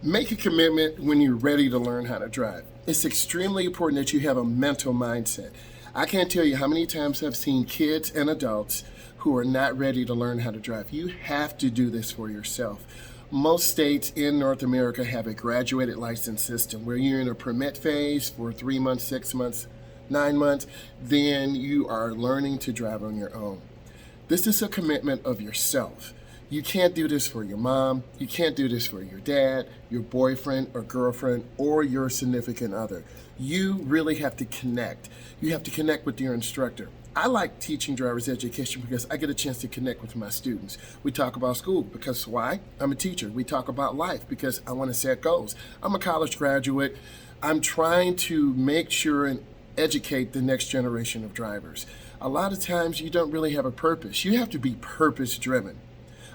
Make a commitment when you're ready to learn how to drive. It's extremely important that you have a mental mindset. I can't tell you how many times I've seen kids and adults who are not ready to learn how to drive. You have to do this for yourself. Most states in North America have a graduated license system where you're in a permit phase for 3 months, 6 months, 9 months, then you are learning to drive on your own. This is a commitment of yourself. You can't do this for your mom, you can't do this for your dad, your boyfriend or girlfriend, or your significant other. You really have to connect. You have to connect with your instructor. I like teaching driver's education because I get a chance to connect with my students. We talk about school because why? I'm a teacher. We talk about life because I want to set goals. I'm a college graduate. I'm trying to make sure and educate the next generation of drivers. A lot of times you don't really have a purpose. You have to be purpose driven.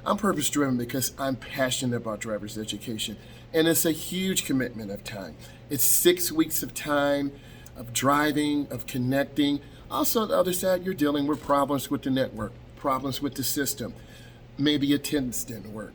I'm purpose driven because I'm passionate about driver's education, and it's a huge commitment of time. It's 6 weeks of time of driving, of connecting. Also, on the other side, you're dealing with problems with the network, problems with the system. Maybe attendance didn't work.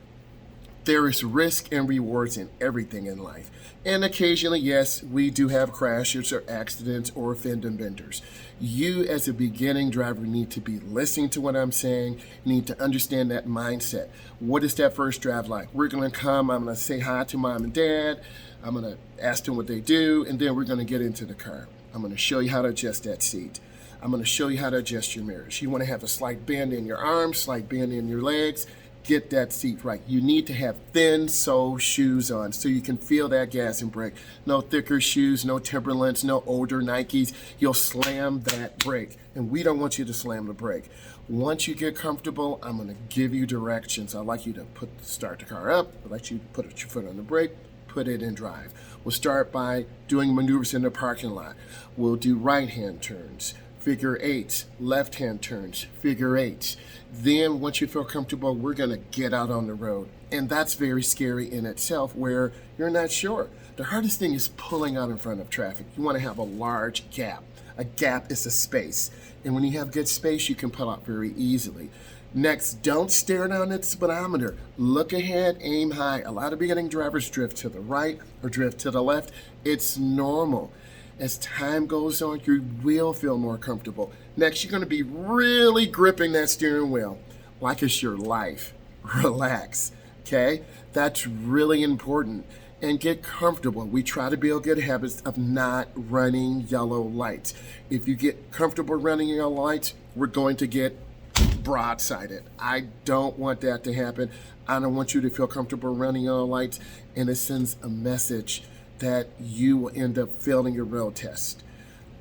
There is risk and rewards in everything in life. And occasionally, yes, we do have crashes or accidents or fender benders. You as a beginning driver need to be listening to what I'm saying, need to understand that mindset. What is that first drive like? We're gonna come, I'm gonna say hi to mom and dad, I'm gonna ask them what they do, and then we're gonna get into the car. I'm gonna show you how to adjust that seat. I'm gonna show you how to adjust your mirrors. You wanna have a slight bend in your arms, slight bend in your legs. Get that seat right. You need to have thin sole shoes on so you can feel that gas and brake. No thicker shoes, no Timberlands, no older Nikes. You'll slam that brake, and we don't want you to slam the brake. Once you get comfortable, I'm going to give you directions. I'd like you to start the car up. I'd like you to put your foot on the brake, put it in drive. We'll start by doing maneuvers in the parking lot. We'll do right-hand turns, figure eights, left-hand turns, figure eights. Then once you feel comfortable, we're gonna get out on the road. And that's very scary in itself where you're not sure. The hardest thing is pulling out in front of traffic. You wanna have a large gap. A gap is a space. And when you have good space, you can pull out very easily. Next, don't stare down at the speedometer. Look ahead, aim high. A lot of beginning drivers drift to the right or drift to the left. It's normal. As time goes on, you will feel more comfortable. Next, you're going to be really gripping that steering wheel like it's your life. Relax, okay? That's really important. And get comfortable. We try to build good habits of not running yellow lights. If you get comfortable running yellow lights, we're going to get broadsided. I don't want that to happen. I don't want you to feel comfortable running yellow lights, and it sends a message that you will end up failing your road test.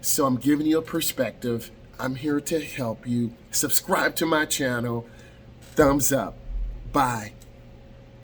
So I'm giving you a perspective. I'm here to help you. Subscribe to my channel. Thumbs up. Bye.